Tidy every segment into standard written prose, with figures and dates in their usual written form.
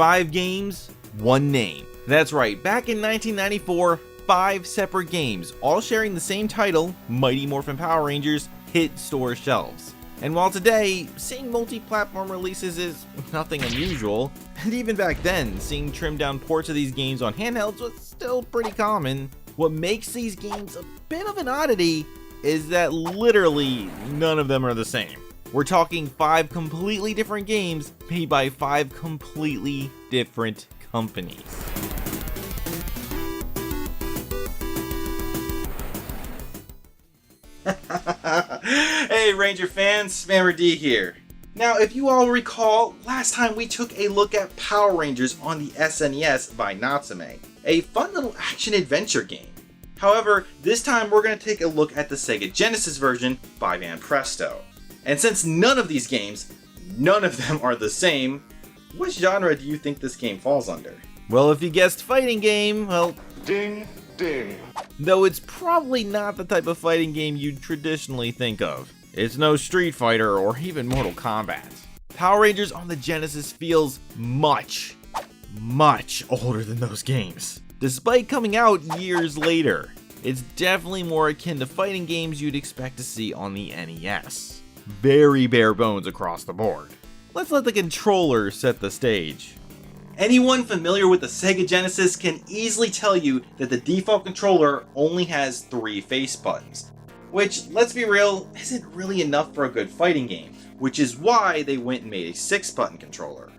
5 games, 1 name. That's right, back in 1994, 5 separate games, all sharing the same title, Mighty Morphin Power Rangers, hit store shelves. And while today, seeing multi-platform releases is nothing unusual, and even back then, seeing trimmed down ports of these games on handhelds was still pretty common, what makes these games a bit of an oddity is that literally none of them are the same. We're talking 5 completely different games made by 5 completely different companies. Hey Ranger fans, Spammer D here. Now if you all recall, last time we took a look at Power Rangers on the SNES by Natsume, a fun little action-adventure game. However, this time we're going to take a look at the Sega Genesis version by Banpresto. And since none of these games, none of them are the same, what genre do you think this game falls under? Well, if you guessed fighting game, well, ding, ding. Though it's probably not the type of fighting game you'd traditionally think of. It's no Street Fighter or even Mortal Kombat. Power Rangers on the Genesis feels much older than those games. Despite coming out years later, it's definitely more akin to fighting games you'd expect to see on the NES. Very bare bones across the board. Let's let the controller set the stage. Anyone familiar with the Sega Genesis can easily tell you that the default controller only has 3 face buttons, which, let's be real, isn't really enough for a good fighting game, which is why they went and made a 6-button controller.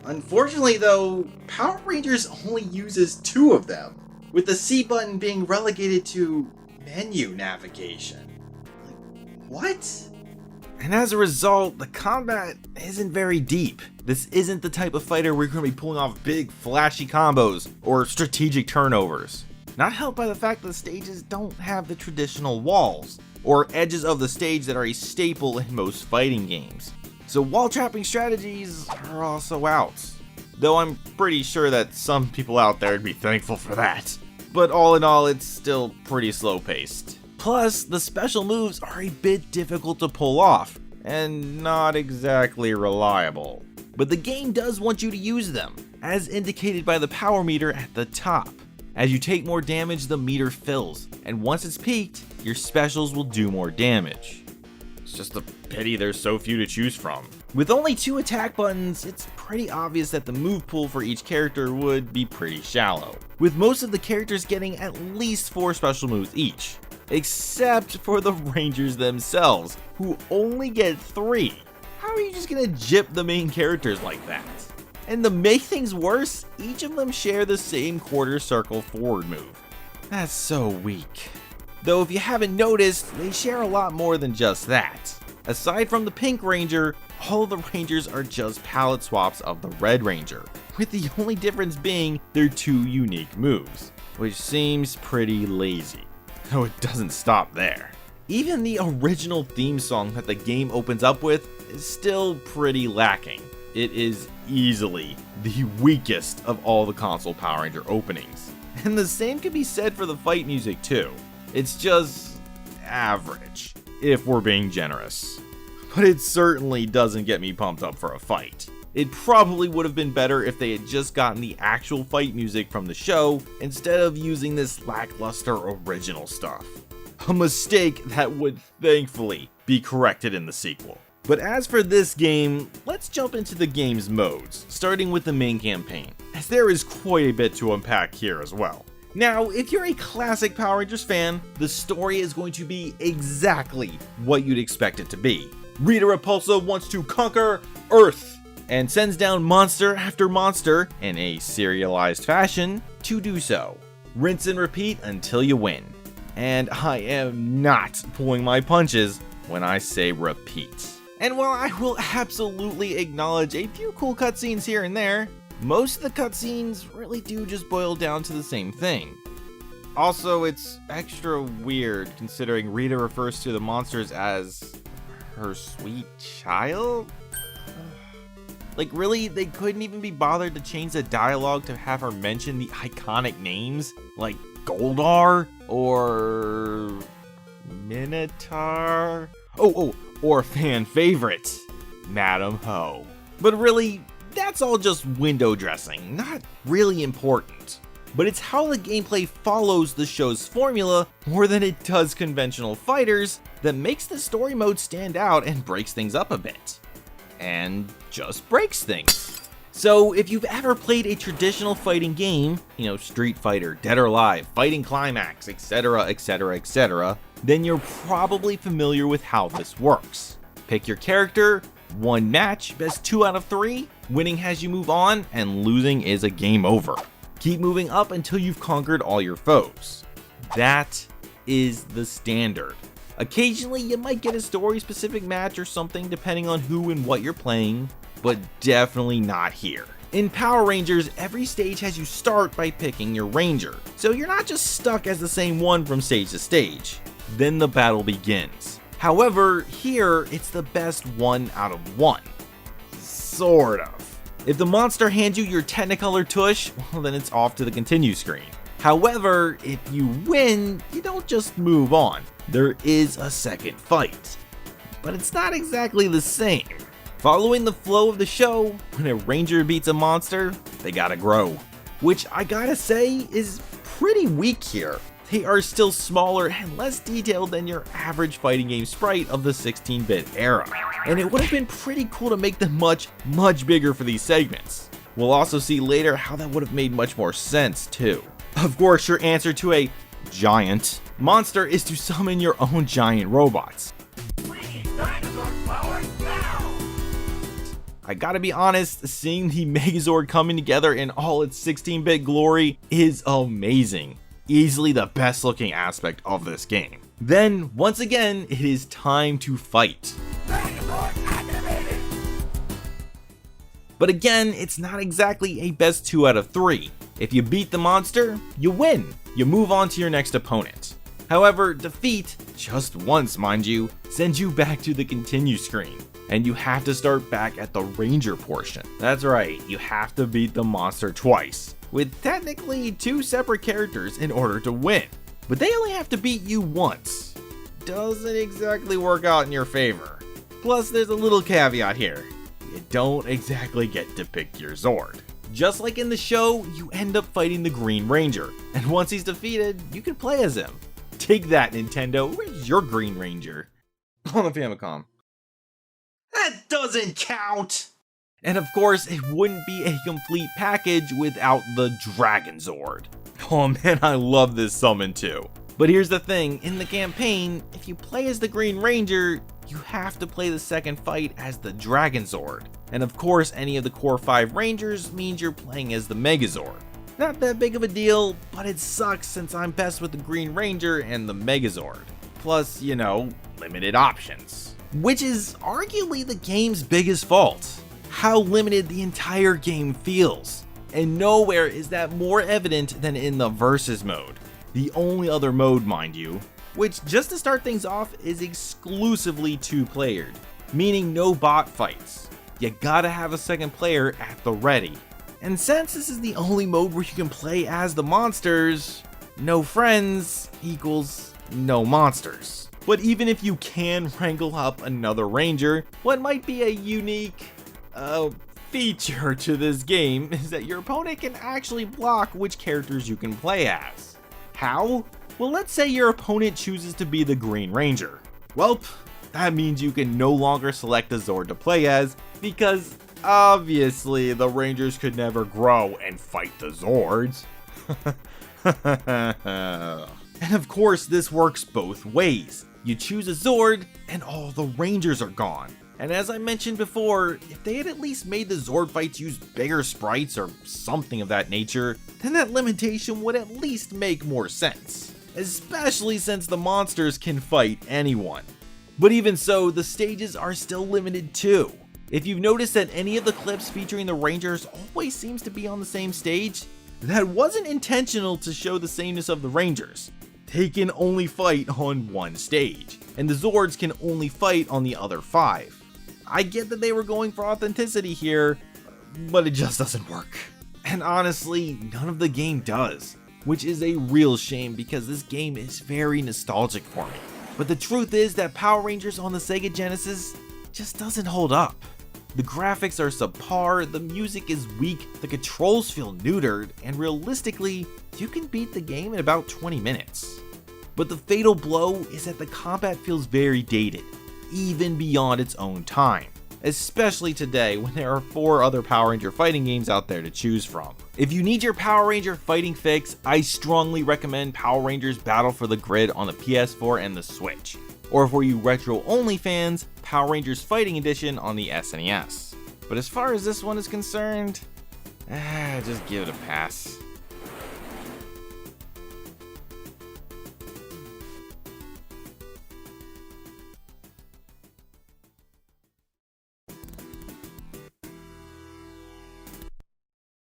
Unfortunately though, Power Rangers only uses 2 of them, with the C button being relegated to menu navigation. Like, what? And as a result, the combat isn't very deep. This isn't the type of fighter where you're going to be pulling off big flashy combos or strategic turnovers. Not helped by the fact that the stages don't have the traditional walls, or edges of the stage that are a staple in most fighting games. So wall trapping strategies are also out. Though I'm pretty sure that some people out there would be thankful for that. But all in all, it's still pretty slow paced. Plus, the special moves are a bit difficult to pull off, and not exactly reliable. But the game does want you to use them, as indicated by the power meter at the top. As you take more damage, the meter fills, and once it's peaked, your specials will do more damage. It's just a pity there's so few to choose from. With only 2 attack buttons, it's pretty obvious that the move pool for each character would be pretty shallow, with most of the characters getting at least 4 special moves each. Except for the Rangers themselves, who only get 3. How are you just gonna jip the main characters like that? And to make things worse, each of them share the same quarter circle forward move. That's so weak. Though if you haven't noticed, they share a lot more than just that. Aside from the Pink Ranger, all of the Rangers are just palette swaps of the Red Ranger, with the only difference being their 2 unique moves, which seems pretty lazy. Though it doesn't stop there. Even the original theme song that the game opens up with is still pretty lacking. It is easily the weakest of all the console Power Ranger openings. And the same can be said for the fight music too. It's just average, if we're being generous. But it certainly doesn't get me pumped up for a fight. It probably would have been better if they had just gotten the actual fight music from the show instead of using this lackluster original stuff. A mistake that would thankfully be corrected in the sequel. But as for this game, let's jump into the game's modes, starting with the main campaign, as there is quite a bit to unpack here as well. Now, if you're a classic Power Rangers fan, the story is going to be exactly what you'd expect it to be. Rita Repulsa wants to conquer Earth, and sends down monster after monster in a serialized fashion to do so. Rinse and repeat until you win. And I am not pulling my punches when I say repeat. And while I will absolutely acknowledge a few cool cutscenes here and there, most of the cutscenes really do just boil down to the same thing. Also, it's extra weird considering Rita refers to the monsters as her sweet child? Like really, they couldn't even be bothered to change the dialogue to have her mention the iconic names like Goldar or Minotaur? Or fan favorite, Madam Ho. But really, that's all just window dressing, not really important. But it's how the gameplay follows the show's formula more than it does conventional fighters that makes the story mode stand out and breaks things up a bit. And just breaks things. So if you've ever played a traditional fighting game, Street Fighter, Dead or Alive, Fighting Climax, etc, etc, etc, then you're probably familiar with how this works. Pick your character, one match, best 2 out of 3, winning has you move on, and losing is a game over. Keep moving up until you've conquered all your foes. That is the standard. Occasionally you might get a story specific match or something depending on who and what you're playing, but definitely not here. In Power Rangers, every stage has you start by picking your ranger, so you're not just stuck as the same one from stage to stage. Then the battle begins. However, here it's the best 1 out of 1. Sort of. If the monster hands you your Technicolor tush, well then it's off to the continue screen. However, if you win, you don't just move on. There is a second fight. But it's not exactly the same. Following the flow of the show, when a ranger beats a monster, they gotta grow. Which I gotta say is pretty weak here. They are still smaller and less detailed than your average fighting game sprite of the 16-bit era. And it would have been pretty cool to make them much, much bigger for these segments. We'll also see later how that would have made much more sense too. Of course, your answer to a giant monster is to summon your own giant robots. I gotta be honest, seeing the Megazord coming together in all its 16-bit glory is amazing. Easily the best looking aspect of this game. Then, once again, it is time to fight. But again, it's not exactly a best 2 out of 3. If you beat the monster, you win. You move on to your next opponent. However, defeat, just once mind you, sends you back to the continue screen. And you have to start back at the ranger portion. That's right, you have to beat the monster twice, with technically 2 separate characters in order to win. But they only have to beat you once. Doesn't exactly work out in your favor. Plus, there's a little caveat here. You don't exactly get to pick your Zord. Just like in the show, you end up fighting the Green Ranger, and once he's defeated, you can play as him. Take that, Nintendo, where's your Green Ranger? On the Famicom. That doesn't count! And of course, it wouldn't be a complete package without the Dragon Zord. Oh man, I love this summon too. But here's the thing, in the campaign, if you play as the Green Ranger, you have to play the second fight as the Dragon Zord. And of course, any of the core 5 Rangers means you're playing as the Megazord. Not that big of a deal, but it sucks since I'm best with the Green Ranger and the Megazord. Plus, limited options. Which is arguably the game's biggest fault. How limited the entire game feels. And nowhere is that more evident than in the versus mode. The only other mode, mind you, which just to start things off is exclusively 2-playered, meaning no bot fights. You gotta have a second player at the ready. And since this is the only mode where you can play as the monsters, no friends equals no monsters. But even if you can wrangle up another ranger, what might be a unique feature to this game is that your opponent can actually block which characters you can play as. How? Well, let's say your opponent chooses to be the Green Ranger. Welp, that means you can no longer select the Zord to play as, because obviously the Rangers could never grow and fight the Zords. And of course, this works both ways. You choose a Zord, and all the Rangers are gone. And as I mentioned before, if they had at least made the Zord fights use bigger sprites or something of that nature, then that limitation would at least make more sense. Especially since the monsters can fight anyone. But even so, the stages are still limited too. If you've noticed that any of the clips featuring the Rangers always seems to be on the same stage, that wasn't intentional to show the sameness of the Rangers. They can only fight on one stage, and the Zords can only fight on the other 5. I get that they were going for authenticity here, but it just doesn't work. And honestly, none of the game does, which is a real shame because this game is very nostalgic for me. But the truth is that Power Rangers on the Sega Genesis just doesn't hold up. The graphics are subpar, the music is weak, the controls feel neutered, and realistically, you can beat the game in about 20 minutes. But the fatal blow is that the combat feels very dated, even beyond its own time. Especially today when there are 4 other Power Ranger fighting games out there to choose from. If you need your Power Ranger fighting fix, I strongly recommend Power Rangers Battle for the Grid on the PS4 and the Switch. Or for you retro-only fans, Power Rangers Fighting Edition on the SNES. But as far as this one is concerned, just give it a pass.